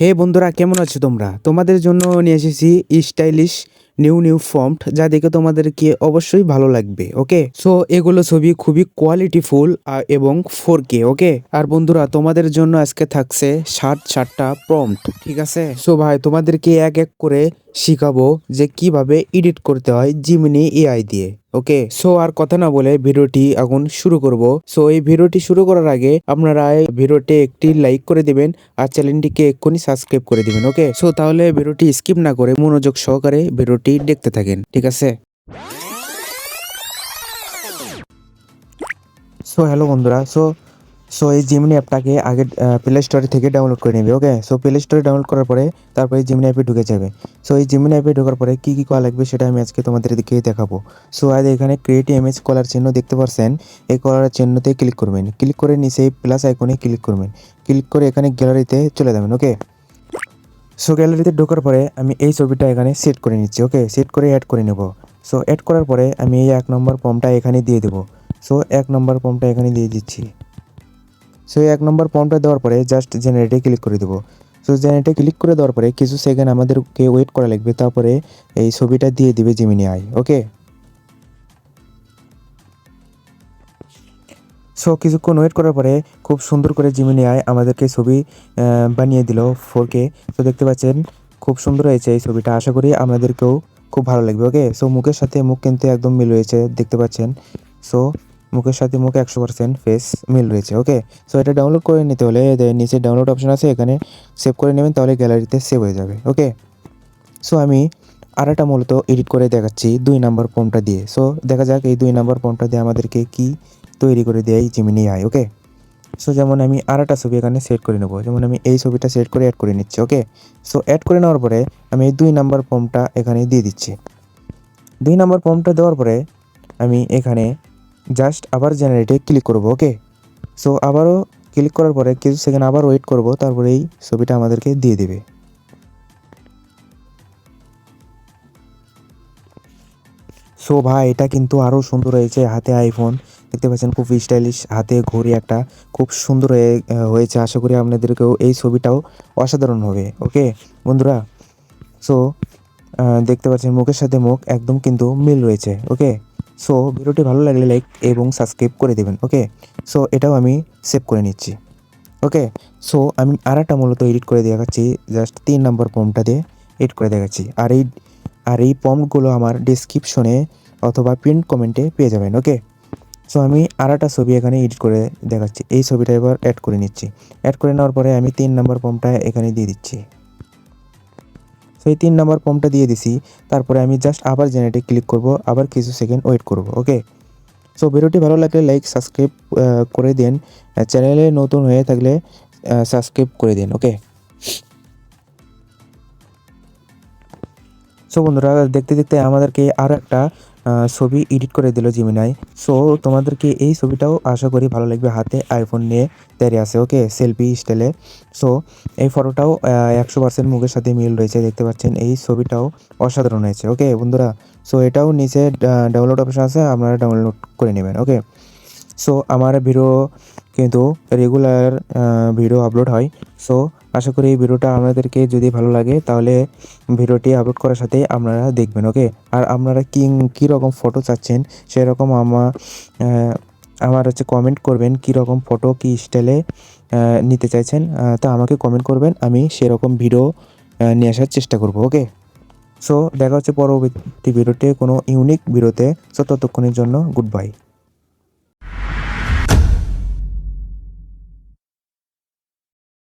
হে বন্ধুরা, কেমন আছো তোমরা? তোমাদের জন্য নিয়ে এসেছি স্টাইলিশ নিউ ফন্ট, যা দেখে তোমাদেরকে অবশ্যই ভালো লাগবে। ওকে, সো এগুলো ছবি খুবই কোয়ালিটিফুল এবং 4K। ওকে, আর বন্ধুরা তোমাদের জন্য আজকে থাকছে 60টা প্রম্পট, ঠিক আছে? সো ভাই, তোমাদেরকে এক এক করে শিখাবো যে কিভাবে এডিট করতে হয় জিমিনি এআই দিয়ে। ওকে, সো আর কথা না বলে ভিডিওটি এখন শুরু করব। সো এই ভিডিওটি শুরু করার আগে আপনারা এই ভিডিওটি একটি লাইক করে দিবেন আর চ্যানেলটিকে এক্ষুনি সাবস্ক্রাইব করে দিবেন। ওকে, সো তাহলে ভিডিওটি স্কিপ না করে মনোযোগ সহকারে ভিডিওটি দেখতে থাকেন, ঠিক আছে? সো হ্যালো বন্ধুরা, সো এই জিমিনি অ্যাপটাকে আগে প্লে স্টোর থেকে ডাউনলোড করে নেবে। ওকে, সো প্লে স্টোরে ডাউনলোড করার পরে তারপরে জিমিনি অ্যাপে ঢুকে যাবে। সো এই জিমিনি অ্যাপে ঢোকার পরে কী কী করা লাগবে সেটা আমি আজকে তোমাদের দিকে দেখাবো। সো আজ এখানে ক্রিয়েট ইমেজ কলার চিহ্ন দেখতে পাচ্ছেন, এই কলার চিহ্নতে ক্লিক করবেন। ক্লিক করে নিচে প্লাস আইকনে ক্লিক করবেন। ক্লিক করে এখানে গ্যালারিতে চলে যাবেন। ওকে, সো গ্যালারিতে ঢোকার পরে আমি এই ছবিটা এখানে সেট করে নিচ্ছি। ওকে, সেট করে অ্যাড করে নেব। সো অ্যাড করার পরে আমি এই 1 নম্বর ফর্মটা এখানে দিয়ে দেবো। সো 1 নম্বর ফর্মটা এখানে দিয়ে দিচ্ছি। সো 1 নম্বর ফর্মটা দেওয়ার পরে জাস্ট জেনারেটে ক্লিক করে দেবো। সো জেনারেটে ক্লিক করে দেওয়ার পরে কিছু সেকেন্ড আমাদেরকে ওয়েট করা লাগবে, তারপরে এই ছবিটা দিয়ে দিবে জিমিনি আই। ওকে, সো কিছুক্ষণ ওয়েট করার পরে খুব সুন্দর করে জিমিনি আই আমাদেরকে ছবি বানিয়ে দিল 4K। তো দেখতে পাচ্ছেন খুব সুন্দর হয়েছে এই ছবিটা, আশা করি আপনাদেরকেও খুব ভালো লাগবে। ওকে, সো মুখের সাথে মুখ কিন্তু একদম মিল রয়েছে, দেখতে পাচ্ছেন। সো মুখের সাথে মুখ 100% ফেস মিল রয়েছে। ওকে, সো এটা ডাউনলোড করে নিতে হলে নিচে ডাউনলোড অপশন আছে, এখানে সেভ করে নেবেন, তাহলে গ্যালারিতে সেভ হয়ে যাবে। ওকে, সো আমি আরেকটা মূলত এডিট করে দেখাচ্ছি 2 নাম্বার ফর্মটা দিয়ে। সো দেখা যাক এই 2 নাম্বার ফর্মটা দিয়ে আমাদেরকে কি তৈরি করে দেয় জিমিনি আই। ওকে, সো যেমন আমি আরেকটা ছবি এখানে সেট করে নেব, যেমন আমি এই ছবিটা সেট করে অ্যাড করে নিচ্ছি। ওকে, সো অ্যাড করে নেওয়ার পরে আমি এই 2 নাম্বার ফর্মটা এখানে দিয়ে দিচ্ছি। 2 নাম্বার ফর্মটা দেওয়ার পরে আমি এখানে জাস্ট আবার জেনারেটে ক্লিক করব। ওকে, সো আবারও ক্লিক করার পরে কিছু সেকেন্ড আবার ওয়েট করব, তারপরে এই ছবিটা আমাদেরকে দিয়ে দেবে। সো ভাই, এটা কিন্তু আরও সুন্দর হয়েছে। হাতে আইফোন দেখতে পাচ্ছেন, খুব স্টাইলিশ, হাতে ঘড়ি একটা, খুব সুন্দর হয়েছে। আশা করি আপনাদেরকেও এই ছবিটাও অসাধারণ হবে। ওকে বন্ধুরা, সো দেখতে পাচ্ছেন মুখের সাথে মুখ একদম কিন্তু মিল রয়েছে। ওকে, সো ভিডিওটি ভালো লাগলে লাইক এবং সাবস্ক্রাইব করে দেবেন। ওকে, সো এটাও আমি সেভ করে নিচ্ছি। ওকে, সো আমি আরেকটা মূলত এডিট করে দেখাচ্ছি, জাস্ট 3 নম্বর ফর্মটা দিয়ে এডিট করে দেখাচ্ছি। আর এই প্রম্পটগুলো আমার ডেসক্রিপশনে অথবা পিন কমেন্টে পেয়ে যাবেন। ওকে, সো আমি আরেকটা ছবি এখানে এডিট করে দেখাচ্ছি, এই ছবিটা এবার অ্যাড করে নিচ্ছি। অ্যাড করে নেওয়ার পরে আমি 3 নম্বর ফর্মটা এখানে দিয়ে দিচ্ছি। সো এই 3 নম্বর ফর্মটা দিয়ে দিছি, তারপরে আমি জাস্ট আবার জেনারেটে ক্লিক করব, আবার কিছু সেকেন্ড ওয়েট করব। ওকে, সো ভিডিওটি ভালো লাগলে লাইক সাবস্ক্রাইব করে দিন, চ্যানেলে নতুন হয়ে থাকলে সাবস্ক্রাইব করে দিন। ওকে, সো বন্ধুরা দেখতে দেখতে আমাদেরকে আরও একটা ছবি এডিট করে দিল জিমিনাই। সো তোমাদেরকে এই ছবিটাও আশা করি ভালো লাগবে, হাতে আইফোন নিয়ে দাঁড়িয়ে আছে। ওকে, সেলফি স্টাইলে। সো এই ফটোটাও 100% মুখের সাথে মিল রয়েছে, দেখতে পাচ্ছেন। এই ছবিটাও অসাধারণ হয়েছে। ওকে বন্ধুরা, সো এটাও নিচে ডাউনলোড অপশন আছে, আপনারা ডাউনলোড করে নেবেন। ওকে, সো আমার ভিডিও কিন্তু রেগুলার ভিডিও আপলোড হয়। সো আশা করি এই ভিডিওটা আপনাদেরকে যদি ভালো লাগে তাহলে ভিডিওটি আপলোড করার সাথে আপনারা দেখবেন। ওকে, আর আপনারা কী রকম ফটো চাচ্ছেন সেরকম আমার হচ্ছে কমেন্ট করবেন, কী রকম ফটো কী স্টাইলে নিতে চাইছেন, তা আমাকে কমেন্ট করবেন, আমি সেরকম ভিডিও নিয়ে আসার চেষ্টা করব। ওকে, সো দেখা হচ্ছে পরবর্তী ভিডিওতে কোনো ইউনিক ভিডিওতে। সো ততক্ষণের জন্য গুড বাই।